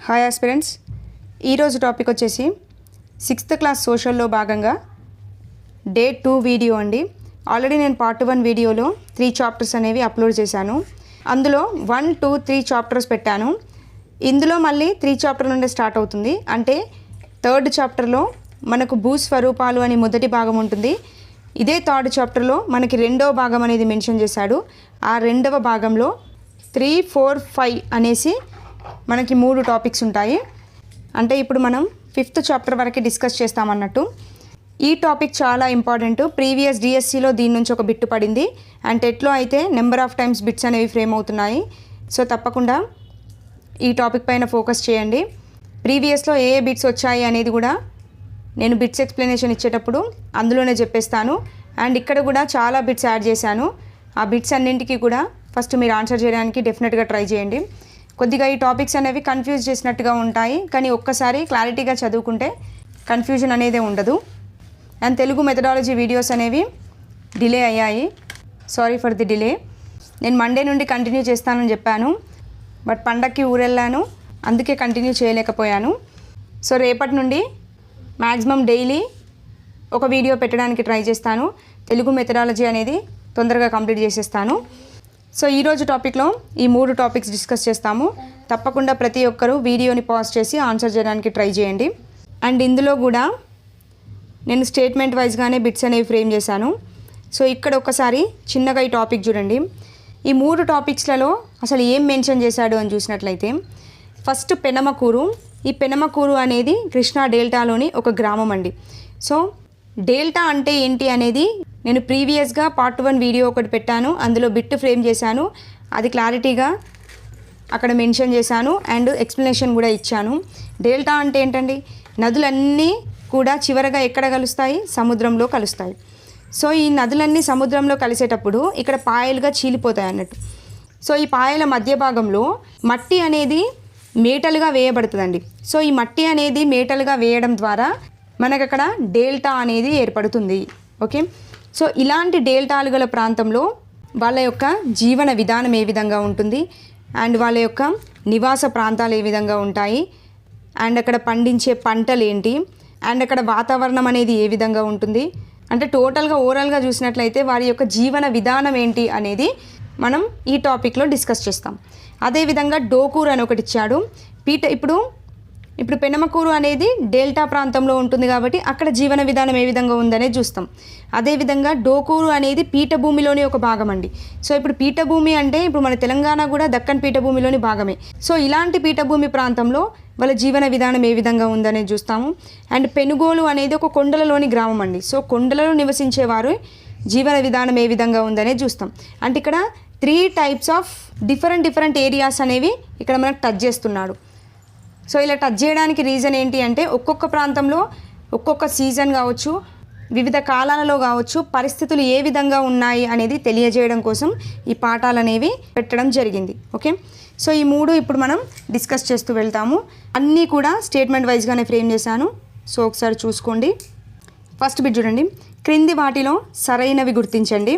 Hi aspirants, ఈరోజు topic వచ్చేసి 6th class సోషల్లో భాగంగా డే 2 వీడియో అండి. ఆల్రెడీ నేను పార్ట్ 1 వీడియోలో 3 చాప్టర్స్ అనేవి అప్లోడ్ చేశాను. అందులో 1, 2, 3 చాప్టర్స్ పెట్టాను. ఇందులో మళ్ళీ 3 చాప్టర్ నుండి స్టార్ట్ అవుతుంది. అంటే 3rd చాప్టర్లో మనకు భూస్వరూపాలు అని మొదటి భాగం ఉంటుంది. ఇదే 3rd చాప్టర్లో మనకి రెండవ భాగం అనేది మెన్షన్ చేశాడు. ఆ రెండవ భాగంలో 3, 4, 5 అనేసి మనకి 3 టాపిక్స్ ఉంటాయి. అంటే ఇప్పుడు మనం 5th చాప్టర్ వరకు డిస్కస్ చేస్తామన్నట్టు. ఈ టాపిక్ చాలా ఇంపార్టెంట్. ప్రీవియస్ డిఎస్సిలో దీని నుంచి ఒక బిట్టు పడింది. అండ్ టెట్లో అయితే నెంబర్ ఆఫ్ టైమ్స్ బిట్స్ అనేవి ఫ్రేమ్ అవుతున్నాయి. సో తప్పకుండా ఈ టాపిక్ పైన ఫోకస్ చేయండి. ప్రీవియస్లో ఏ బిట్స్ వచ్చాయి అనేది కూడా నేను బిట్స్ ఎక్స్ప్లెనేషన్ ఇచ్చేటప్పుడు అందులోనే చెప్పేస్తాను. అండ్ ఇక్కడ కూడా చాలా బిట్స్ యాడ్ చేశాను. ఆ బిట్స్ అన్నింటికి కూడా ఫస్ట్ మీరు ఆన్సర్ చేయడానికి డెఫినెట్గా ట్రై చేయండి. కొద్దిగా ఈ టాపిక్స్ అనేవి కన్ఫ్యూజ్ చేసినట్టుగా ఉంటాయి, కానీ ఒక్కసారి క్లారిటీగా చదువుకుంటే కన్ఫ్యూజన్ అనేది ఉండదు. అండ్ తెలుగు మెథడాలజీ వీడియోస్ అనేవి డిలే అయ్యాయి. Sorry for the delay. నేను మండే నుండి కంటిన్యూ చేస్తానని చెప్పాను, బట్ పండక్కి ఊరెళ్ళాను, అందుకే కంటిన్యూ చేయలేకపోయాను. సో రేపటి నుండి మ్యాక్సిమం డైలీ ఒక వీడియో పెట్టడానికి ట్రై చేస్తాను. తెలుగు మెథడాలజీ అనేది తొందరగా కంప్లీట్ చేసేస్తాను. సో ఈరోజు టాపిక్లో ఈ 3 టాపిక్స్ డిస్కస్ చేస్తాము. తప్పకుండా ప్రతి ఒక్కరూ వీడియోని పాజ్ చేసి ఆన్సర్ చేయడానికి ట్రై చేయండి. అండ్ ఇందులో కూడా నేను స్టేట్మెంట్ వైజ్గానే బిట్స్ అనేవి ఫ్రేమ్ చేశాను. సో ఇక్కడ ఒకసారి చిన్నగా ఈ టాపిక్ చూడండి. ఈ 3 టాపిక్స్లలో అసలు ఏం మెన్షన్ చేశాడు అని చూసినట్లయితే, ఫస్ట్ పెనమకూరు. ఈ పెనమకూరు అనేది కృష్ణా డెల్టాలోని ఒక గ్రామం అండి. సో డెల్టా అంటే ఏంటి అనేది నేను ప్రీవియస్గా పార్ట్ 1 వీడియో ఒకటి పెట్టాను. అందులో బిట్ ఫ్రేమ్ చేశాను. అది క్లారిటీగా అక్కడ మెన్షన్ చేశాను అండ్ ఎక్స్ప్లెనేషన్ కూడా ఇచ్చాను. డెల్టా అంటే ఏంటండి, నదులన్నీ కూడా చివరగా ఎక్కడ కలుస్తాయి? సముద్రంలో కలుస్తాయి. సో ఈ నదులన్నీ సముద్రంలో కలిసేటప్పుడు ఇక్కడ పాయలుగా చీలిపోతాయి అన్నట్టు. సో ఈ పాయల మధ్య భాగంలో మట్టి అనేది మేటలుగా వేయబడుతుందండి. సో ఈ మట్టి అనేది మేటలుగా వేయడం ద్వారా మనకు అక్కడ డెల్టా అనేది ఏర్పడుతుంది. ఓకే, సో ఇలాంటి డెల్టాలు గల ప్రాంతంలో వాళ్ళ యొక్క జీవన విధానం ఏ విధంగా ఉంటుంది, అండ్ వాళ్ళ యొక్క నివాస ప్రాంతాలు ఏ విధంగా ఉంటాయి, అండ్ అక్కడ పండించే పంటలు ఏంటి, అండ్ అక్కడ వాతావరణం అనేది ఏ విధంగా ఉంటుంది, అంటే టోటల్గా ఓవరాల్గా చూసినట్లయితే వారి యొక్క జీవన విధానం ఏంటి అనేది మనం ఈ టాపిక్లో డిస్కస్ చేస్తాం. అదేవిధంగా డోకూరు అని ఒకటి ఇచ్చాడు. ఇప్పుడు పెనమకూరు అనేది డెల్టా ప్రాంతంలో ఉంటుంది కాబట్టి అక్కడ జీవన విధానం ఏ విధంగా ఉందనేది చూస్తాం. అదేవిధంగా డోకూరు అనేది పీఠభూమిలోని ఒక భాగం అండి. సో ఇప్పుడు పీఠభూమి అంటే ఇప్పుడు మన తెలంగాణ కూడా దక్కన్ పీఠభూమిలోని భాగమే. సో ఇలాంటి పీఠభూమి ప్రాంతంలో వాళ్ళ జీవన విధానం ఏ విధంగా ఉందనేది చూస్తాము. అండ్ పెనుగోలు అనేది ఒక కొండలలోని గ్రామం అండి. సో కొండలలో నివసించేవారు జీవన విధానం ఏ విధంగా ఉందనేది చూస్తాం. అంటే ఇక్కడ 3 టైప్స్ ఆఫ్ డిఫరెంట్ ఏరియాస్ అనేవి ఇక్కడ మనకు టచ్ చేస్తున్నాడు. సో ఇలా టచ్ చేయడానికి రీజన్ ఏంటి అంటే ఒక్కొక్క ప్రాంతంలో ఒక్కొక్క సీజన్ కావచ్చు, వివిధ కాలాలలో కావచ్చు, పరిస్థితులు ఏ విధంగా ఉన్నాయి అనేది తెలియజేయడం కోసం ఈ పాఠాలు అనేవి పెట్టడం జరిగింది. ఓకే, సో ఈ 3 ఇప్పుడు మనం డిస్కస్ చేస్తూ వెళ్తాము. అన్నీ కూడా స్టేట్మెంట్ వైజ్గానే ఫ్రేమ్ చేశాను. సో ఒకసారి చూసుకోండి. ఫస్ట్ బిట్ చూడండి. క్రింది వాటిలో సరైనవి గుర్తించండి.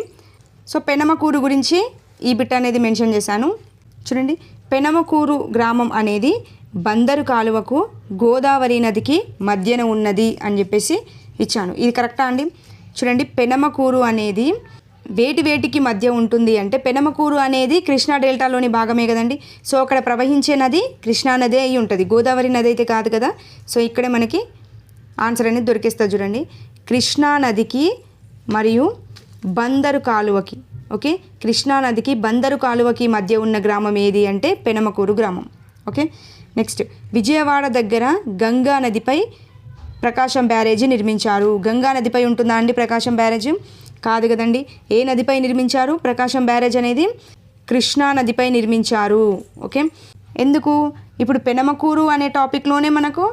సో పెనమకూరు గురించి ఈ బిట్ అనేది మెన్షన్ చేశాను. చూడండి, పెనమకూరు గ్రామం అనేది బందరు కాలువకు గోదావరి నదికి మధ్యన ఉన్నది అని చెప్పేసి ఇచ్చాను. ఇది కరెక్టా అండి? చూడండి, పెనమకూరు అనేది వేటికి మధ్య ఉంటుంది అంటే పెనమకూరు అనేది కృష్ణా డెల్టాలోని భాగమే కదండి. సో అక్కడ ప్రవహించే నది కృష్ణా నదే అయి ఉంటుంది, గోదావరి నది అయితే కాదు కదా. సో ఇక్కడే మనకి ఆన్సర్ అనేది దొరికేస్తుంది. చూడండి, కృష్ణా నదికి మరియు బందరు కాలువకి, ఓకే, కృష్ణా నదికి బందరు కాలువకి మధ్య ఉన్న గ్రామం ఏది అంటే పెనమకూరు గ్రామం. ఓకే, నెక్స్ట్, విజయవాడ దగ్గర గంగా నదిపై ప్రకాశం బ్యారేజీ నిర్మించారు. గంగా నదిపై ఉంటుందా అండి ప్రకాశం బ్యారేజ్? కాదు కదండి. ఏ నదిపై నిర్మించారు? ప్రకాశం బ్యారేజ్ అనేది కృష్ణా నదిపై నిర్మించారు. ఓకే, ఎందుకు? ఇప్పుడు పెనమకూరు అనే టాపిక్లోనే మనకు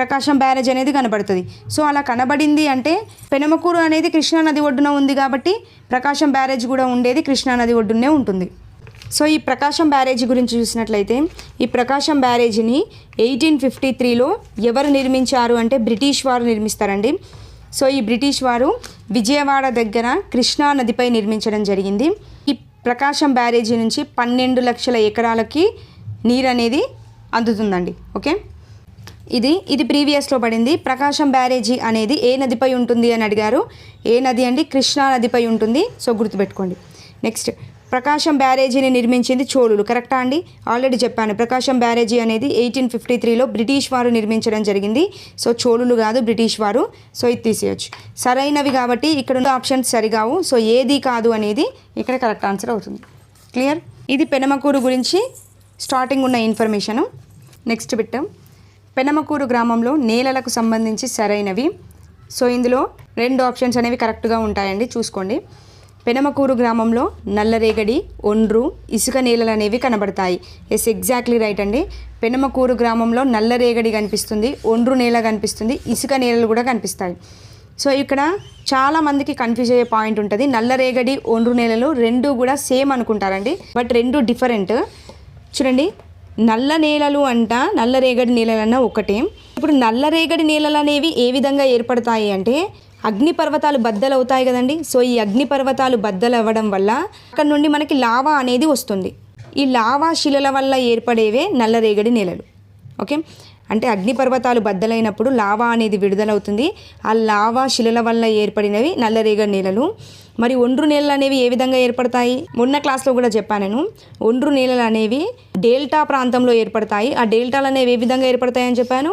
ప్రకాశం బ్యారేజ్ అనేది కనబడుతుంది. సో అలా కనబడింది అంటే పెనమకూరు అనేది కృష్ణా నది ఒడ్డున ఉంది కాబట్టి ప్రకాశం బ్యారేజ్ కూడా ఉండేది కృష్ణా నది ఒడ్డునే ఉంటుంది. సో ఈ ప్రకాశం బ్యారేజీ గురించి చూసినట్లయితే ఈ ప్రకాశం బ్యారేజీని 1853లో ఎవరు నిర్మించారు అంటే బ్రిటిష్ వారు నిర్మిస్తారండి. సో ఈ బ్రిటిష్ వారు విజయవాడ దగ్గర కృష్ణా నదిపై నిర్మించడం జరిగింది. ఈ ప్రకాశం బ్యారేజీ నుంచి 12 లక్షల ఎకరాలకి నీరు అనేది అందుతుందండి. ఓకే, ఇది ప్రీవియస్లో పడింది. ప్రకాశం బ్యారేజీ అనేది ఏ నదిపై ఉంటుంది అని అడిగారు. ఏ నది అండి? కృష్ణా నదిపై ఉంటుంది. సో గుర్తుపెట్టుకోండి. నెక్స్ట్, ప్రకాశం బ్యారేజీని నిర్మించింది చోళులు. కరెక్టా అండి? ఆల్రెడీ చెప్పాను. ప్రకాశం బ్యారేజీ అనేది 1853లో బ్రిటిష్ వారు నిర్మించడం జరిగింది. సో చోళులు కాదు, బ్రిటిష్ వారు. సో ఇది తీసేయచ్చు. సరైనవి కాబట్టి ఇక్కడ ఉన్న ఆప్షన్స్ సరిగావు. సో ఏది కాదు అనేది ఇక్కడ కరెక్ట్ ఆన్సర్ అవుతుంది. క్లియర్? ఇది పెనమకూరు గురించి స్టార్టింగ్ ఉన్న ఇన్ఫర్మేషను. నెక్స్ట్ బిట్, పెనమకూరు గ్రామంలో నేలలకు సంబంధించి సరైనవి. సో ఇందులో 2 ఆప్షన్స్ అనేవి కరెక్ట్గా ఉంటాయండి, చూసుకోండి. పెనమకూరు గ్రామంలో నల్లరేగడి, ఒండ్రు, ఇసుక నేలలు అనేవి కనబడతాయి. ఎస్, ఎగ్జాక్ట్లీ రైట్ అండి. పెనమకూరు గ్రామంలో నల్లరేగడి కనిపిస్తుంది, ఒండ్రు నేల కనిపిస్తుంది, ఇసుక నేలలు కూడా కనిపిస్తాయి. సో ఇక్కడ చాలామందికి కన్ఫ్యూజ్ అయ్యే పాయింట్ ఉంటుంది. నల్లరేగడి, ఒండ్రు నేలలు 2 కూడా సేమ్ అనుకుంటారండి, బట్ 2 డిఫరెంట్. చూడండి, నల్ల నేలలు నల్లరేగడి నేలలన్నా ఒకటే. ఇప్పుడు నల్లరేగడి నేలలు అనేవి ఏ విధంగా ఏర్పడతాయి అంటే అగ్నిపర్వతాలు బద్దలవుతాయి కదండి. సో ఈ అగ్నిపర్వతాలు బద్దలవ్వడం వల్ల అక్కడ నుండి మనకి లావా అనేది వస్తుంది. ఈ లావా శిలల వల్ల ఏర్పడేవే నల్లరేగడి నేలలు. ఓకే, అంటే అగ్నిపర్వతాలు బద్దలైనప్పుడు లావా అనేది విడుదలవుతుంది. ఆ లావా శిలల వల్ల ఏర్పడినవి నల్లరేగడి నేలలు. మరి ఒండ్రు నేలలు అనేవి ఏ విధంగా ఏర్పడతాయి? మొన్న క్లాస్లో కూడా చెప్పాను నేను. ఒండ్రు నేలలు అనేవి డెల్టా ప్రాంతంలో ఏర్పడతాయి. ఆ డెల్టాలు అనేవి ఏ విధంగా ఏర్పడతాయని చెప్పాను?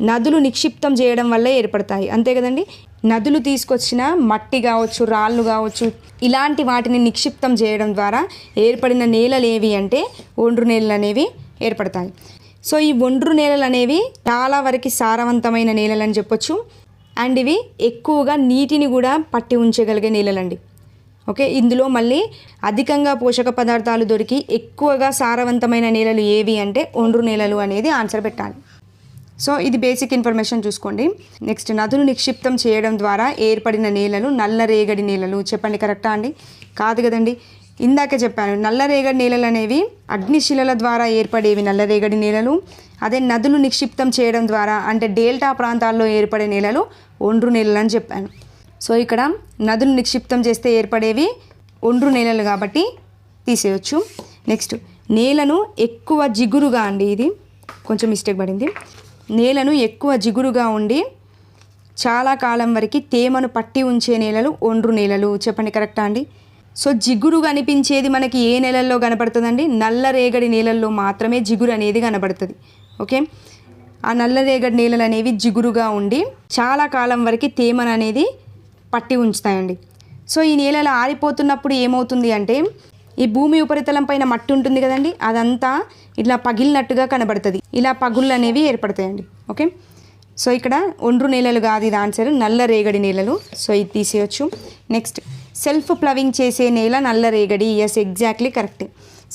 నదులు నిక్షిప్తం చేయడం వల్ల ఏర్పడతాయి, అంతే కదండి. నదులు తీసుకొచ్చిన మట్టి కావచ్చు, రాళ్ళు కావచ్చు, ఇలాంటి వాటిని నిక్షిప్తం చేయడం ద్వారా ఏర్పడిన నేలలు ఏవి అంటే ఒండ్రు నేలలు అనేవి ఏర్పడతాయి. సో ఈ ఒండ్రు నేలలు అనేవి చాలా వరకు సారవంతమైన నేలలు అని చెప్పొచ్చు. అండ్ ఇవి ఎక్కువగా నీటిని కూడా పట్టి ఉంచగలిగే నేలలండి. ఓకే, ఇందులో మళ్ళీ అధికంగా పోషక పదార్థాలు దొరికి ఎక్కువగా సారవంతమైన నేలలు ఏవి అంటే ఒండ్రు నేలలు అనేది ఆన్సర్ పెట్టాలి. సో ఇది బేసిక్ ఇన్ఫర్మేషన్ చూసుకోండి. నెక్స్ట్, నదులు నిక్షిప్తం చేయడం ద్వారా ఏర్పడిన నేలలు నల్లరేగడి నేలలు. చెప్పండి, కరెక్టా అండి? కాదు కదండి. ఇందాకే చెప్పాను, నల్లరేగడి నేలలు అనేవి అగ్నిశిలల ద్వారా ఏర్పడేవి నల్లరేగడి నేలలు. అదే నదులు నిక్షిప్తం చేయడం ద్వారా అంటే డెల్టా ప్రాంతాల్లో ఏర్పడే నేలలు ఒండ్రు నేలలు అని చెప్పాను. సో ఇక్కడ నదులు నిక్షిప్తం చేస్తే ఏర్పడేవి ఒండ్రు నేలలు కాబట్టి తీసేయచ్చు. నెక్స్ట్, నేలను ఎక్కువ జిగురుగా అండి, ఇది కొంచెం మిస్టేక్ పడింది. నేలను ఎక్కువ జిగురుగా ఉండి చాలా కాలం వరకు తేమను పట్టి ఉంచే నేలలు ఒండ్రు నేలలు. చెప్పండి, కరెక్టా అండి? సో జిగురు కనిపించేది మనకి ఏ నేలల్లో కనబడుతుందండి? నల్లరేగడి నేలల్లో మాత్రమే జిగురు అనేది కనబడుతుంది. ఓకే, ఆ నల్లరేగడి నేలలు అనేవి జిగురుగా ఉండి చాలా కాలం వరకు తేమను అనేది పట్టి ఉంచుతాయండి. సో ఈ నేలలు ఆరిపోతున్నప్పుడు ఏమవుతుంది అంటే ఈ భూమి ఉపరితలం పైన మట్టి ఉంటుంది కదండి, అదంతా ఇట్లా పగిలినట్టుగా కనబడుతుంది. ఇలా పగుళ్ళు అనేవి ఏర్పడతాయండి. ఓకే, సో ఇక్కడ ఒండ్రు నేలలు కాదు, ఇది ఆన్సర్ నల్లరేగడి నేలలు. సో ఇది తీసేయచ్చు. నెక్స్ట్, సెల్ఫ్ ప్లవింగ్ చేసే నేల నల్లరేగడి. Yes, exactly correct.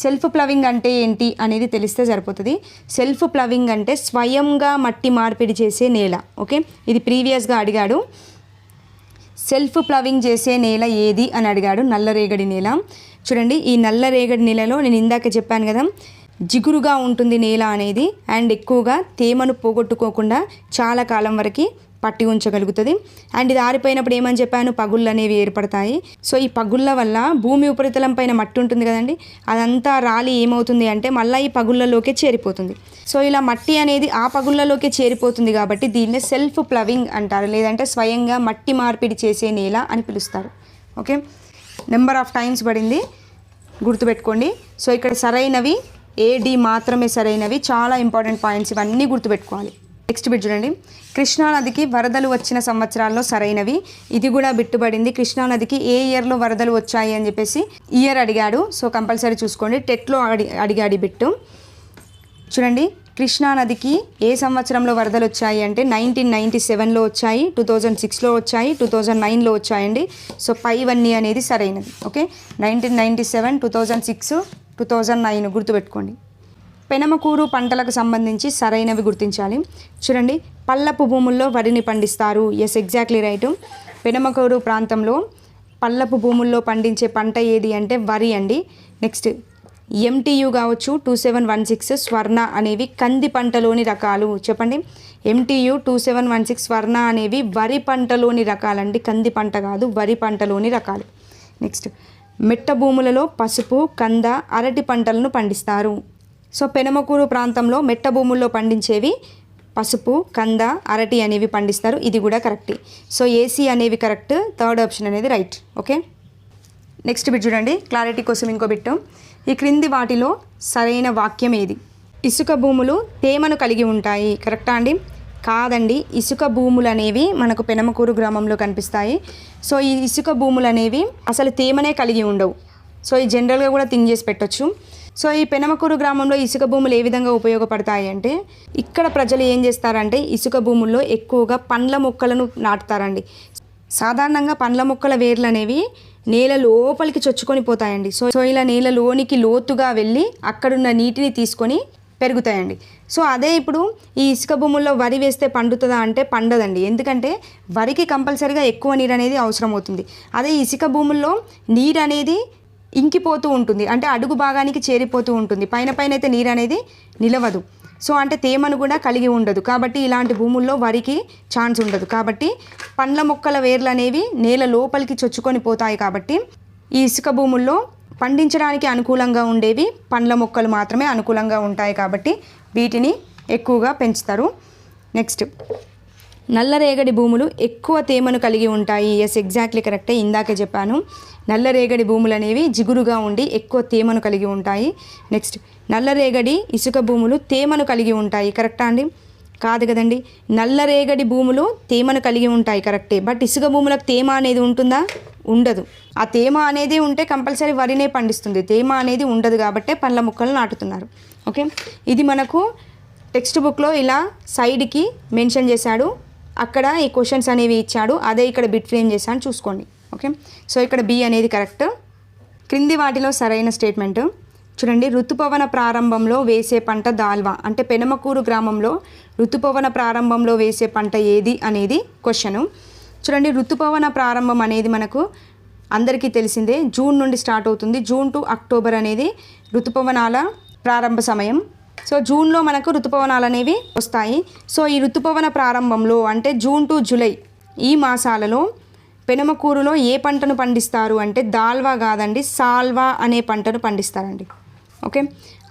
Self ploughing అంటే ఏంటి అనేది తెలిస్తే సరిపోతుంది. సెల్ఫ్ ప్లవింగ్ అంటే స్వయంగా మట్టి మార్పిడి చేసే నేల. ఓకే, ఇది ప్రీవియస్గా అడిగాడు. సెల్ఫ్ ప్లవింగ్ చేసే నేల ఏది అని అడిగాడు. నల్లరేగడి నేల. చూడండి, ఈ నల్లరేగడి నేలలో నేను ఇందాక చెప్పాను కదా, జిగురుగా ఉంటుంది నేల అనేది అండ్ ఎక్కువగా తేమను పోగొట్టుకోకుండా చాలా కాలం వరకు పట్టి ఉంచగలుగుతుంది. అండ్ ఇది ఆరిపోయినప్పుడు ఏమని చెప్పాను? పగుళ్ళు అనేవి ఏర్పడతాయి. సో ఈ పగుళ్ళ వల్ల భూమి ఉపరితలం పైన మట్టి ఉంటుంది కదండి, అదంతా రాలి ఏమవుతుంది అంటే మళ్ళీ ఈ పగుళ్ళలోకే చేరిపోతుంది. సో ఇలా మట్టి అనేది ఆ పగుళ్ళలోకే చేరిపోతుంది కాబట్టి దీన్నే సెల్ఫ్ ప్లవింగ్ అంటారు, లేదంటే స్వయంగా మట్టి మార్పిడి చేసే నేల అని పిలుస్తారు. ఓకే, నెంబర్ ఆఫ్ టైమ్స్ పడింది, గుర్తుపెట్టుకోండి. సో ఇక్కడ సరైనవి ఏడి మాత్రమే సరైనవి. చాలా ఇంపార్టెంట్ పాయింట్స్ ఇవన్నీ గుర్తుపెట్టుకోవాలి. నెక్స్ట్ బిట్ చూడండి, కృష్ణానదికి వరదలు వచ్చిన సంవత్సరాల్లో సరైనవి. ఇది కూడా బిట్టుబడింది. కృష్ణానదికి ఏ ఇయర్లో వరదలు వచ్చాయి అని చెప్పేసి ఇయర్ అడిగాడు. సో కంపల్సరీ చూసుకోండి, టెట్లో అడిగాడు ఈ బిట్టు. చూడండి, కృష్ణానదికి ఏ సంవత్సరంలో వరదలు వచ్చాయి అంటే 1997లో వచ్చాయి, 2006లో వచ్చాయి, 2009లో వచ్చాయండి. సో పైవన్నీ అనేది సరైనది. ఓకే, 1997, 2006, 2009 గుర్తుపెట్టుకోండి. పెనమకూరు పంటలకు సంబంధించి సరైనవి గుర్తించాలి. చూడండి, పల్లపు భూముల్లో వరిని పండిస్తారు. Yes, exactly right. పెనమకూరు ప్రాంతంలో పల్లపు భూముల్లో పండించే పంట ఏది అంటే వరి అండి. నెక్స్ట్, MTU కావచ్చు, 2716 స్వర్ణ అనేవి కంది పంటలోని రకాలు. చెప్పండి, MTU 2716 స్వర్ణ అనేవి వరి పంటలోని రకాలండి, కంది పంట కాదు, వరి పంటలోని రకాలు. నెక్స్ట్, మెట్ట భూములలో పసుపు, కంద, అరటి పంటలను పండిస్తారు. సో పెనమకూరు ప్రాంతంలో మెట్ట భూముల్లో పండించేవి పసుపు, కంద, అరటి అనేవి పండిస్తారు. ఇది కూడా కరెక్ట్. సో ఏసీ అనేవి కరెక్ట్, థర్డ్ ఆప్షన్ అనేది రైట్. ఓకే, నెక్స్ట్ బిట్ చూడండి, క్లారిటీ కోసం ఇంకో బిట్టు. ఈ క్రింది వాటిలో సరైన వాక్యం ఏది? ఇసుక భూములు తేమను కలిగి ఉంటాయి. కరెక్టా అండి? కాదండి, ఇసుక భూములు అనేవి మనకు పెనమకూరు గ్రామంలో కనిపిస్తాయి. సో ఈ ఇసుక భూములు అనేవి అసలు తేమనే కలిగి ఉండవు. సో ఈ జనరల్గా కూడా థింక్ చేసి పెట్టొచ్చు. సో ఈ పెనమకూరు గ్రామంలో ఇసుక భూములు ఏ విధంగా ఉపయోగపడతాయి అంటే, ఇక్కడ ప్రజలు ఏం చేస్తారంటే ఇసుక భూముల్లో ఎక్కువగా పండ్ల మొక్కలను నాటుతారండి. సాధారణంగా పండ్ల మొక్కల వేర్లు అనేవి నేల లోపలికి చొచ్చుకొని పోతాయండి. సో ఇలా నేలలోనికి లోతుగా వెళ్ళి అక్కడున్న నీటిని తీసుకొని పెరుగుతాయండి. సో అదే ఇప్పుడు ఈ ఇసుక భూముల్లో వరి వేస్తే పండుతుందా అంటే పండదండి. ఎందుకంటే వరికి కంపల్సరీగా ఎక్కువ నీరు అనేది అవసరం అవుతుంది. అదే ఇసుక భూముల్లో నీరు అనేది ఇంకిపోతూ ఉంటుంది, అంటే అడుగు భాగానికి చేరిపోతూ ఉంటుంది. పైన అయితే నీరు అనేది నిలవదు. సో అంటే తేమను కూడా కలిగి ఉండదు. కాబట్టి ఇలాంటి భూముల్లో వరికి ఛాన్స్ ఉండదు. కాబట్టి పండ్ల మొక్కల వేర్లు అనేవి నేల లోపలికి చొచ్చుకొని పోతాయి. కాబట్టి ఈ ఇసుక భూముల్లో పండించడానికి అనుకూలంగా ఉండేవి పండ్ల మొక్కలు మాత్రమే అనుకూలంగా ఉంటాయి. కాబట్టి వీటిని ఎక్కువగా పెంచుతారు. నెక్స్ట్, నల్లరేగడి భూములు ఎక్కువ తేమను కలిగి ఉంటాయి. ఎస్, ఎగ్జాక్ట్లీ కరెక్టే, ఇందాకే చెప్పాను. నల్లరేగడి భూములు అనేవి జిగురుగా ఉండి ఎక్కువ తేమను కలిగి ఉంటాయి. నెక్స్ట్, నల్లరేగడి ఇసుక భూములు తేమను కలిగి ఉంటాయి. కరెక్టా అండి? కాదు కదండి, నల్లరేగడి భూములు తేమను కలిగి ఉంటాయి కరెక్టే. బట్ ఇసుక భూములకు తేమ అనేది ఉంటుందా? ఉండదు. ఆ తేమ అనేది ఉంటే కంపల్సరీ వరినే పండిస్తుంది. తేమ అనేది ఉండదు కాబట్టే పండ్ల మొక్కలు నాటుతున్నారు. ఓకే, ఇది మనకు టెక్స్ట్ బుక్లో ఇలా సైడ్కి మెన్షన్ చేశాడు. అక్కడ ఈ క్వశ్చన్స్ అనేవి ఇచ్చాడు. అదే ఇక్కడ బిట్ ఫ్రేమ్ చేశాను, చూసుకోండి. ఓకే, సో ఇక్కడ బి అనేది కరెక్ట్. క్రింది వాటిలో సరైన స్టేట్మెంట్ చూడండి. ఋతుపవన ప్రారంభంలో వేసే పంట దాల్వా. అంటే పెనమకూరు గ్రామంలో ఋతుపవన ప్రారంభంలో వేసే పంట ఏది అనేది క్వశ్చను. చూడండి, ఋతుపవన ప్రారంభం అనేది మనకు అందరికీ తెలిసిందే. జూన్ నుండి స్టార్ట్ అవుతుంది. జూన్ టు అక్టోబర్ అనేది ఋతుపవనాల ప్రారంభ సమయం. సో జూన్లో మనకు ఋతుపవనాలు అనేవి వస్తాయి. సో ఈ ఋతుపవన ప్రారంభంలో అంటే జూన్ టు జూలై ఈ మాసాలలో పెనమకూరులో ఏ పంటను పండిస్తారు అంటే దాల్వా కాదండి, సాల్వా అనే పంటను పండిస్తారండి. ఓకే,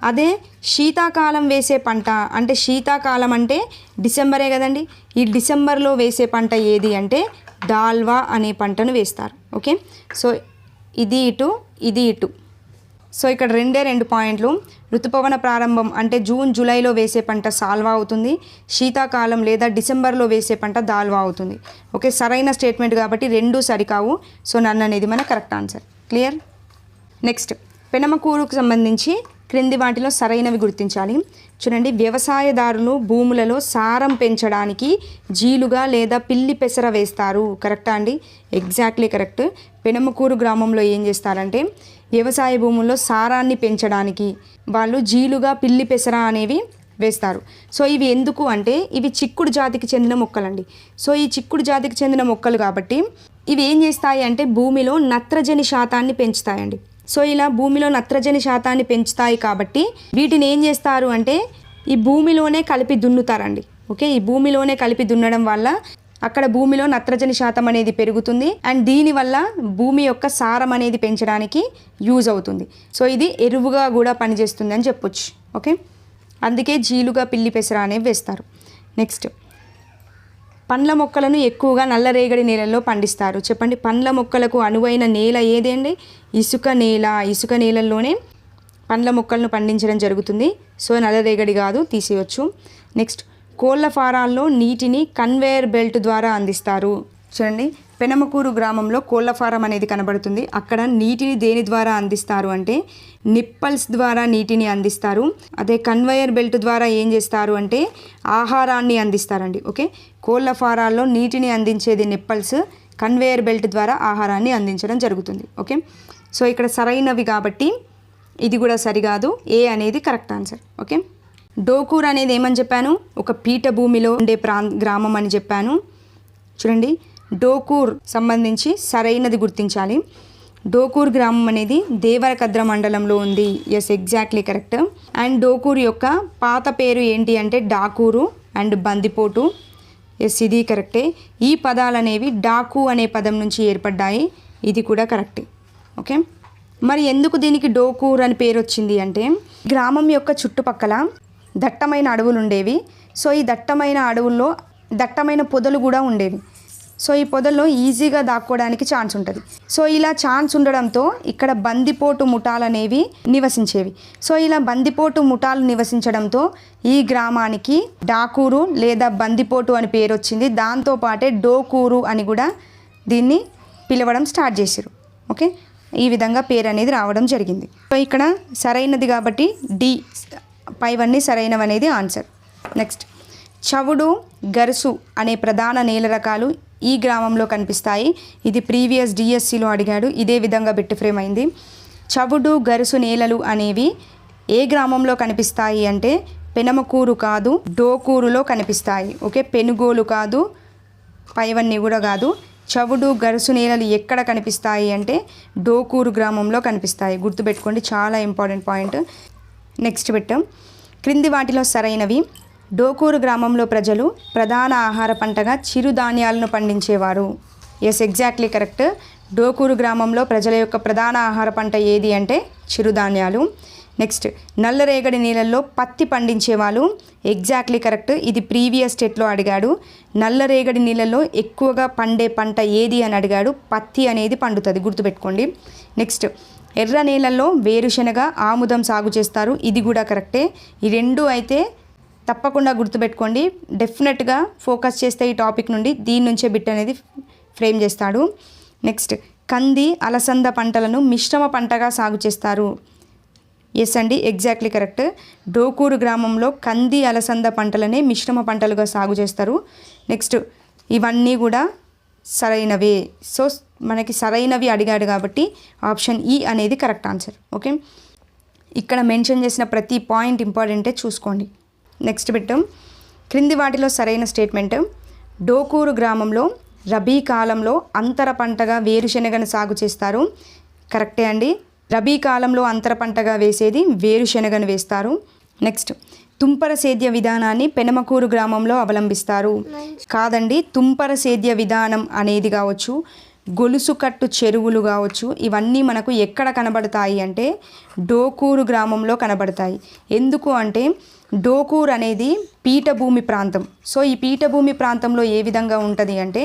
అదే శీతాకాలం వేసే పంట అంటే శీతాకాలం అంటే డిసెంబరే కదండి. ఈ డిసెంబర్లో వేసే పంట ఏది అంటే దాల్వా అనే పంటను వేస్తారు. ఓకే, సో ఇది ఇటు, ఇది ఇటు. సో ఇక్కడ రెండు పాయింట్లు. ఋతుపవన ప్రారంభం అంటే జూన్ జూలైలో వేసే పంట సాల్వా అవుతుంది. శీతాకాలం లేదా డిసెంబర్లో వేసే పంట దాల్వా అవుతుంది. ఓకే, సరైన స్టేట్మెంట్ కాబట్టి రెండూ సరికావు. సో నన్ను అనేది మన కరెక్ట్ ఆన్సర్. క్లియర్? నెక్స్ట్, పెనమకూరుకు సంబంధించి క్రింది వాటిలో సరైనవి గుర్తించాలి. చూడండి, వ్యవసాయదారులు భూములలో సారం పెంచడానికి జీలుగా లేదా పిల్లి పెసర వేస్తారు. కరెక్టా అండి? Exactly correct. పెనమకూరు గ్రామంలో ఏం చేస్తారంటే వ్యవసాయ భూముల్లో సారాన్ని పెంచడానికి వాళ్ళు జీలుగా, పిల్లి పెసర అనేవి వేస్తారు. సో ఇవి ఎందుకు అంటే ఇవి చిక్కుడు జాతికి చెందిన మొక్కలండి. సో ఈ చిక్కుడు జాతికి చెందిన మొక్కలు కాబట్టి ఇవి ఏం చేస్తాయి అంటే భూమిలో నత్రజని శాతాన్ని పెంచుతాయండి. సో ఇలా భూమిలో నత్రజని శాతాన్ని పెంచుతాయి కాబట్టి వీటిని ఏం చేస్తారు అంటే ఈ భూమిలోనే కలిపి దున్నుతారండి. ఓకే, ఈ భూమిలోనే కలిపి దున్నడం వల్ల అక్కడ భూమిలో నత్రజని శాతం అనేది పెరుగుతుంది. అండ్ దీనివల్ల భూమి యొక్క సారం అనేది పెంచడానికి యూజ్ అవుతుంది. సో ఇది ఎరువుగా కూడా పనిచేస్తుంది అని చెప్పొచ్చు. ఓకే, అందుకే జీలుగా, పిల్లి పెసర అనేవి వేస్తారు. నెక్స్ట్, పండ్ల మొక్కలను ఎక్కువగా నల్లరేగడి నేలల్లో పండిస్తారు. చెప్పండి, పండ్ల మొక్కలకు అనువైన నేల ఏదండి? ఇసుక నేల. ఇసుక నేలల్లోనే పండ్ల మొక్కలను పండించడం జరుగుతుంది. సో నల్లరేగడి కాదు, తీసేయచ్చు. నెక్స్ట్, కోళ్ల ఫారాల్లో నీటిని కన్వేయర్ బెల్ట్ ద్వారా అందిస్తారు. చూడండి, పెనమకూరు గ్రామంలో కోళ్ల ఫారం అనేది కనబడుతుంది. అక్కడ నీటిని దేని ద్వారా అందిస్తారు అంటే నిప్పల్స్ ద్వారా నీటిని అందిస్తారు. అదే కన్వేయర్ బెల్ట్ ద్వారా ఏం చేస్తారు అంటే ఆహారాన్ని అందిస్తారండి. ఓకే, కోళ్ల ఫారాల్లో నీటిని అందించేది నిప్పల్స్, కన్వేయర్ బెల్ట్ ద్వారా ఆహారాన్ని అందించడం జరుగుతుంది. ఓకే, సో ఇక్కడ సరైనవి కాబట్టి ఇది కూడా సరికాదు. ఏ అనేది కరెక్ట్ ఆన్సర్. ఓకే, డోకూర్ అనేది ఏమని చెప్పాను? ఒక పీఠ భూమిలో ఉండే గ్రామం అని చెప్పాను. చూడండి, డోకూర్ సంబంధించి సరైనది గుర్తించాలి. డోకూర్ గ్రామం అనేది దేవరకద్ర మండలంలో ఉంది. Yes, exactly correct. And Dokur యొక్క పాత పేరు ఏంటి అంటే డాకూరు అండ్ బందిపోటు. ఎస్, ఇది కరెక్టే. ఈ పదాలు అనేవి డాకు అనే పదం నుంచి ఏర్పడ్డాయి. ఇది కూడా కరెక్టే. ఓకే, మరి ఎందుకు దీనికి డోకూర్ అని పేరు వచ్చింది అంటే గ్రామం యొక్క చుట్టుపక్కల దట్టమైన అడవులు ఉండేవి. సో ఈ దట్టమైన అడవుల్లో దట్టమైన పొదలు కూడా ఉండేవి. సో ఈ పొదల్లో ఈజీగా దాక్కోవడానికి ఛాన్స్ ఉంటుంది. సో ఇలా ఛాన్స్ ఉండడంతో ఇక్కడ బందిపోటు ముఠాలు అనేవి నివసించేవి. సో ఇలా బందిపోటు ముఠాలు నివసించడంతో ఈ గ్రామానికి డాకూరు లేదా బందిపోటు అని పేరు వచ్చింది. దాంతోపాటే డోకూరు అని కూడా దీన్ని పిలవడం స్టార్ట్ చేశారు. ఓకే, ఈ విధంగా పేరు అనేది రావడం జరిగింది. సో ఇక్కడ సరైనది కాబట్టి డి పైవన్నీ సరైనవి అనేది ఆన్సర్. నెక్స్ట్, చవుడు గరుసు అనే ప్రధాన నేల రకాలు ఈ గ్రామంలో కనిపిస్తాయి. ఇది ప్రీవియస్ డిఎస్సిలో అడిగాడు, ఇదే విధంగా బిట్ ఫ్రేమ్ అయింది. చవుడు గరుసు నేలలు అనేవి ఏ గ్రామంలో కనిపిస్తాయి అంటే పెనమకూరు కాదు, డోకూరులో కనిపిస్తాయి. ఓకే, పెనుగోలు కాదు, పైవన్నీ కూడా కాదు. చవుడు గరుసు నేలలు ఎక్కడ కనిపిస్తాయి అంటే డోకూరు గ్రామంలో కనిపిస్తాయి. గుర్తుపెట్టుకోండి, చాలా ఇంపార్టెంట్ పాయింట్. నెక్స్ట్ బిట్, క్రింది వాటిలో సరైనవి. డోకూరు గ్రామంలో ప్రజలు ప్రధాన ఆహార పంటగా చిరుధాన్యాలను పండించేవారు. Yes, exactly correct. డోకూరు గ్రామంలో ప్రజల యొక్క ప్రధాన ఆహార పంట ఏది అంటే చిరుధాన్యాలు. నెక్స్ట్, నల్లరేగడి నీళ్ళల్లో పత్తి పండించేవాళ్ళు. Exactly correct. ఇది ప్రీవియస్ స్టేట్లో అడిగాడు. నల్లరేగడి నీళ్ళల్లో ఎక్కువగా పండే పంట ఏది అని అడిగాడు. పత్తి అనేది పండుతుంది, గుర్తుపెట్టుకోండి. నెక్స్ట్, ఎర్ర నీళ్ళల్లో వేరుశనగ ఆముదం సాగు చేస్తారు. ఇది కూడా కరెక్టే. ఈ రెండు అయితే తప్పకుండా గుర్తుపెట్టుకోండి. డెఫినెట్గా ఫోకస్ చేస్తే ఈ టాపిక్ నుండి దీని నుంచే బిట్ అనేది ఫ్రేమ్ చేస్తాడు. నెక్స్ట్, కంది అలసంద పంటలను మిశ్రమ పంటగా సాగు చేస్తారు. ఎస్ అండి, ఎగ్జాక్ట్లీ కరెక్ట్. డోకూరు గ్రామంలో కంది అలసంద పంటలనే మిశ్రమ పంటలుగా సాగు చేస్తారు. నెక్స్ట్, ఇవన్నీ కూడా సరైనవే. సో మనకి సరైనవి అడిగాడు కాబట్టి ఆప్షన్ ఈ అనేది కరెక్ట్ ఆన్సర్. ఓకే, ఇక్కడ మెన్షన్ చేసిన ప్రతి పాయింట్ ఇంపార్టెంటే, చూసుకోండి. నెక్స్ట్ బిట్, క్రింది వాటిలో సరైన స్టేట్మెంట్. డోకూరు గ్రామంలో రబీ కాలంలో అంతర పంటగా వేరుశెనగను సాగు చేస్తారు. కరెక్టే అండి. రబీ కాలంలో అంతర పంటగా వేసేది వేరుశెనగను వేస్తారు. నెక్స్ట్, తుంపర సేద్య విధానాన్ని పెనమకూరు గ్రామంలో అవలంబిస్తారు. కాదండి, తుంపర సేద్య విధానం అనేది కావచ్చు, గొలుసు కట్టు చెరువులు కావచ్చు, ఇవన్నీ మనకు ఎక్కడ కనబడతాయి అంటే డోకూరు గ్రామంలో కనబడతాయి. ఎందుకు అంటే డోకూర్ అనేది పీఠభూమి ప్రాంతం. సో ఈ పీఠభూమి ప్రాంతంలో ఏ విధంగా ఉంటుంది అంటే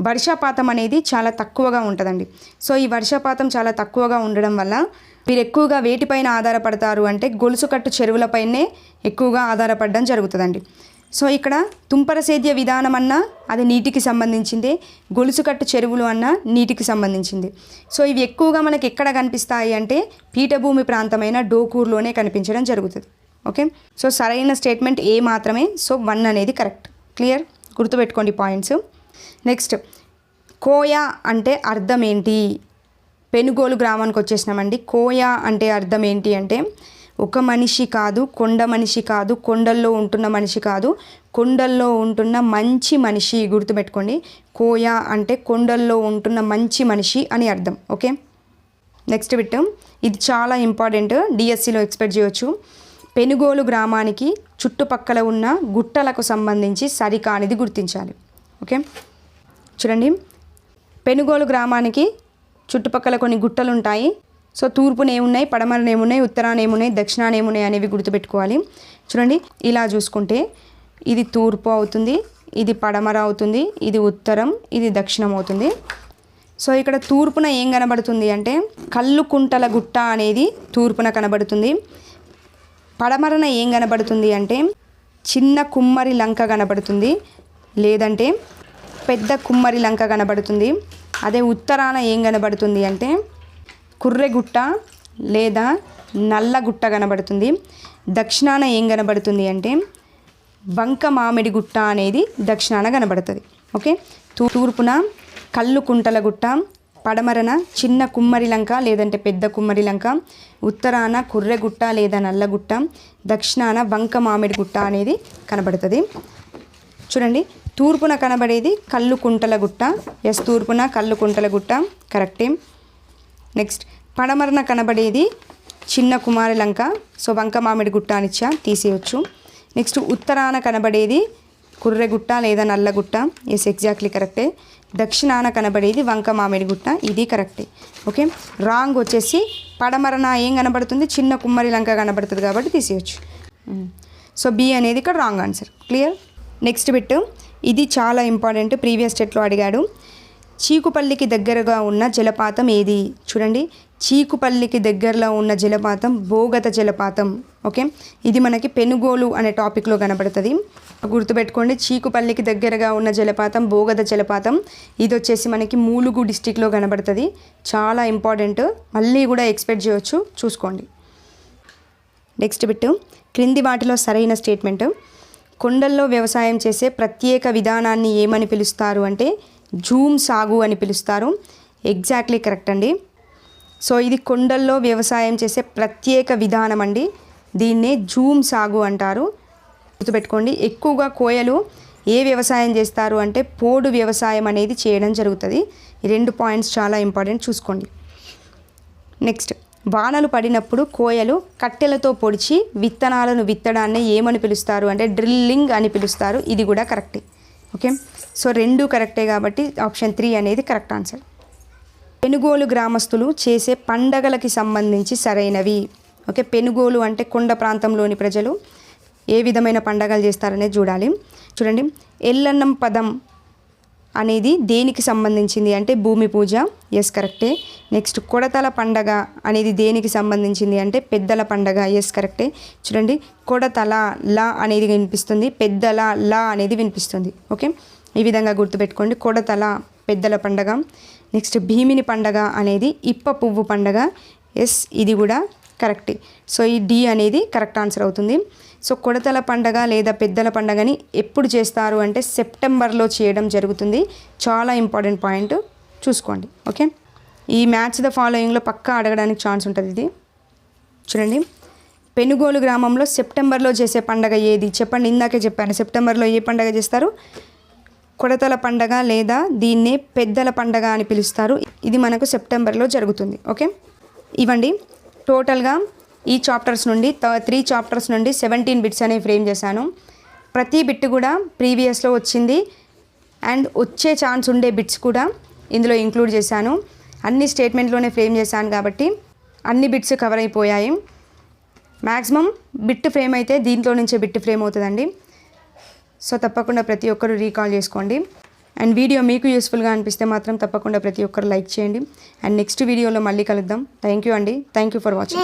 వర్షపాతం అనేది చాలా తక్కువగా ఉంటుందండి. సో ఈ వర్షపాతం చాలా తక్కువగా ఉండడం వల్ల వీరు ఎక్కువగా వేటిపైన ఆధారపడతారు అంటే గొలుసుకట్టు చెరువులపైనే ఎక్కువగా ఆధారపడడం జరుగుతుందండి. సో ఇక్కడ తుంపర సేద్య విధానం అన్నా అది నీటికి సంబంధించింది, గొలుసుకట్టు చెరువులు అన్నా నీటికి సంబంధించింది. సో ఇవి ఎక్కువగా మనకి ఎక్కడ కనిపిస్తాయి అంటే పీఠభూమి ప్రాంతమైన డోకూరులోనే కనిపించడం జరుగుతుంది. ఓకే, సో సరైన స్టేట్మెంట్ ఏ మాత్రమే. సో 1 అనేది కరెక్ట్. క్లియర్, గుర్తుపెట్టుకోండి పాయింట్స్. నెక్స్ట్, కోయా అంటే అర్థం ఏంటి? పెనుగోలు గ్రామానికి వచ్చేసినామండి. కోయా అంటే అర్థం ఏంటి అంటే ఒక మనిషి కాదు, కొండ మనిషి కాదు, కొండల్లో ఉంటున్న మనిషి కాదు, కొండల్లో ఉంటున్న మంచి మనిషి. గుర్తుపెట్టుకోండి, కోయా అంటే కొండల్లో ఉంటున్న మంచి మనిషి అని అర్థం. ఓకే, నెక్స్ట్ బిట్, ఇది చాలా ఇంపార్టెంట్, డిఎస్సిలో ఎక్స్పెక్ట్ చేయవచ్చు. పెనుగోలు గ్రామానికి చుట్టుపక్కల ఉన్న గుట్టలకు సంబంధించి సరికానిది గుర్తించాలి. ఓకే, చూడండి, పెనుగోలు గ్రామానికి చుట్టుపక్కల కొన్ని గుట్టలు ఉంటాయి. సో తూర్పున ఏమున్నాయి, పడమరన ఏమున్నాయి, ఉత్తరాన ఏమున్నాయి, దక్షిణాన ఏమున్నాయి అనేవి గుర్తుపెట్టుకోవాలి. చూడండి, ఇలా చూసుకుంటే ఇది తూర్పు అవుతుంది, ఇది పడమర అవుతుంది, ఇది ఉత్తరం, ఇది దక్షిణం అవుతుంది. సో ఇక్కడ తూర్పున ఏం కనబడుతుంది అంటే కల్లుకుంటల గుట్ట అనేది తూర్పున కనబడుతుంది. పడమరన ఏం కనబడుతుంది అంటే చిన్న కుమ్మరి లంక కనబడుతుంది, లేదంటే పెద్ద కుమ్మరి లంక కనబడుతుంది. అదే ఉత్తరాన ఏం కనబడుతుంది అంటే కుర్రెగుట్ట లేదా నల్లగుట్ట కనబడుతుంది. దక్షిణాన ఏం కనబడుతుంది అంటే బంక మామిడి గుట్ట అనేది దక్షిణాన కనబడుతుంది. ఓకే, తూర్పున కల్లుకుంటల గుట్ట, పడమరన చిన్న కుమ్మరి లంక లేదంటే పెద్ద కుమ్మరి లంక, ఉత్తరాన కుర్రెగుట్ట లేదా నల్లగుట్ట, దక్షిణాన బంక మామిడి గుట్ట అనేది కనబడుతుంది. చూడండి, తూర్పున కనబడేది కల్లుకుంటల గుట్ట. ఎస్, తూర్పున కల్లుకుంటల గుట్ట కరెక్టే. నెక్స్ట్, పడమరన కనబడేది చిన్న కుమారి లంక. సో వంక మామిడి గుట్ట అనిచ్చా, తీసేయచ్చు. నెక్స్ట్, ఉత్తరాన కనబడేది కుర్రెగుట్ట లేదా నల్లగుట్ట. ఎస్, ఎగ్జాక్ట్లీ కరెక్టే. దక్షిణాన కనబడేది వంక మామిడి గుట్ట, ఇది కరెక్టే. ఓకే, రాంగ్ వచ్చేసి పడమరన ఏం కనబడుతుంది, చిన్న కుమ్మరి లంక కనబడుతుంది కాబట్టి తీసేయచ్చు. సో బి అనేది ఇక్కడ wrong answer. Clear. Next bit, ఇది చాలా ఇంపార్టెంట్, ప్రీవియస్ స్టేట్లో అడిగాడు. చీకుపల్లికి దగ్గరగా ఉన్న జలపాతం ఏది? చూడండి, చీకుపల్లికి దగ్గరలో ఉన్న జలపాతం బోగత జలపాతం. ఓకే, ఇది మనకి పెనుగోలు అనే టాపిక్లో కనబడుతుంది. గుర్తుపెట్టుకోండి, చీకుపల్లికి దగ్గరగా ఉన్న జలపాతం బోగత జలపాతం. ఇది వచ్చేసి మనకి ములుగు డిస్టిక్లో కనబడుతుంది. చాలా ఇంపార్టెంట్, మళ్ళీ కూడా ఎక్స్పెక్ట్ చేయవచ్చు, చూసుకోండి. నెక్స్ట్ బిట్, క్రింది వాటిలో సరైన స్టేట్మెంట్. కొండల్లో వ్యవసాయం చేసే ప్రత్యేక విధానాన్ని ఏమని పిలుస్తారు అంటే జూమ్ సాగు అని పిలుస్తారు. ఎగ్జాక్ట్లీ కరెక్ట్ అండి. సో ఇది కొండల్లో వ్యవసాయం చేసే ప్రత్యేక విధానం అండి, దీన్నే జూమ్ సాగు అంటారు. గుర్తుపెట్టుకోండి, ఎక్కువగా కోయలు ఏ వ్యవసాయం చేస్తారు అంటే పోడు వ్యవసాయం అనేది చేయడం జరుగుతుంది. ఈ 2 పాయింట్స్ చాలా ఇంపార్టెంట్, చూసుకోండి. నెక్స్ట్, వానలు పడినప్పుడు కోయలు కట్టెలతో పొడిచి విత్తనాలను విత్తడాన్ని ఏమని పిలుస్తారు అంటే డ్రిల్లింగ్ అని పిలుస్తారు. ఇది కూడా కరెక్టే. ఓకే, సో 2 కరెక్టే కాబట్టి ఆప్షన్ 3 అనేది కరెక్ట్ ఆన్సర్. పెనుగోలు గ్రామస్తులు చేసే పండగలకి సంబంధించి సరైనవి. ఓకే, పెనుగోలు అంటే కొండ ప్రాంతంలోని ప్రజలు ఏ విధమైన పండగలు చేస్తారనేది చూడాలి. చూడండి, ఎల్లన్నం పదం అనేది దేనికి సంబంధించింది అంటే భూమి పూజ. ఎస్ కరెక్టే. నెక్స్ట్, కొడతల పండగ అనేది దేనికి సంబంధించింది అంటే పెద్దల పండగ. ఎస్ కరెక్టే. చూడండి, కొడతల లా అనేది వినిపిస్తుంది, పెద్దల లా అనేది వినిపిస్తుంది. ఓకే, ఈ విధంగా గుర్తుపెట్టుకోండి. కొడతల పెద్దల పండగ. నెక్స్ట్, భీమిని పండగ అనేది ఇప్ప పువ్వు పండగ. ఎస్, ఇది కూడా కరెక్టే. సో ఈ డి అనేది కరెక్ట్ ఆన్సర్ అవుతుంది. సో కొడతల పండగ లేదా పెద్దల పండగని ఎప్పుడు చేస్తారు అంటే సెప్టెంబర్లో చేయడం జరుగుతుంది. చాలా ఇంపార్టెంట్ పాయింట్, చూసుకోండి. ఓకే, ఈ మ్యాచ్ ద ఫాలోయింగ్లో పక్కా అడగడానికి ఛాన్స్ ఉంటుంది. ఇది చూడండి, పెనుగోలు గ్రామంలో సెప్టెంబర్లో చేసే పండగ ఏది చెప్పండి. ఇందాకే చెప్పాను, సెప్టెంబర్లో ఏ పండగ చేస్తారు? కొడతల పండగ లేదా దీన్నే పెద్దల పండగ అని పిలుస్తారు. ఇది మనకు సెప్టెంబర్లో జరుగుతుంది. ఓకే, ఇవ్వండి. టోటల్గా ఈ చాప్టర్స్ నుండి 3 చాప్టర్స్ నుండి 17 బిట్స్ అనేవి ఫ్రేమ్ చేశాను. ప్రతి బిట్ కూడా ప్రీవియస్లో వచ్చింది అండ్ వచ్చే ఛాన్స్ ఉండే బిట్స్ కూడా ఇందులో ఇంక్లూడ్ చేశాను. అన్ని స్టేట్మెంట్లోనే ఫ్రేమ్ చేశాను కాబట్టి అన్ని బిట్స్ కవర్ అయిపోయాయి. మ్యాక్సిమం బిట్ ఫ్రేమ్ అయితే దీంట్లో నుంచే బిట్ ఫ్రేమ్ అవుతుందండి. సో తప్పకుండా ప్రతి ఒక్కరు రీకాల్ చేసుకోండి. అండ్ వీడియో మీకు యూస్ఫుల్గా అనిపిస్తే మాత్రం తప్పకుండా ప్రతి ఒక్కరు లైక్ చేయండి. అండ్ నెక్స్ట్ వీడియోలో మళ్ళీ కలుద్దాం. థ్యాంక్ యూ అండి. Thank you for watching.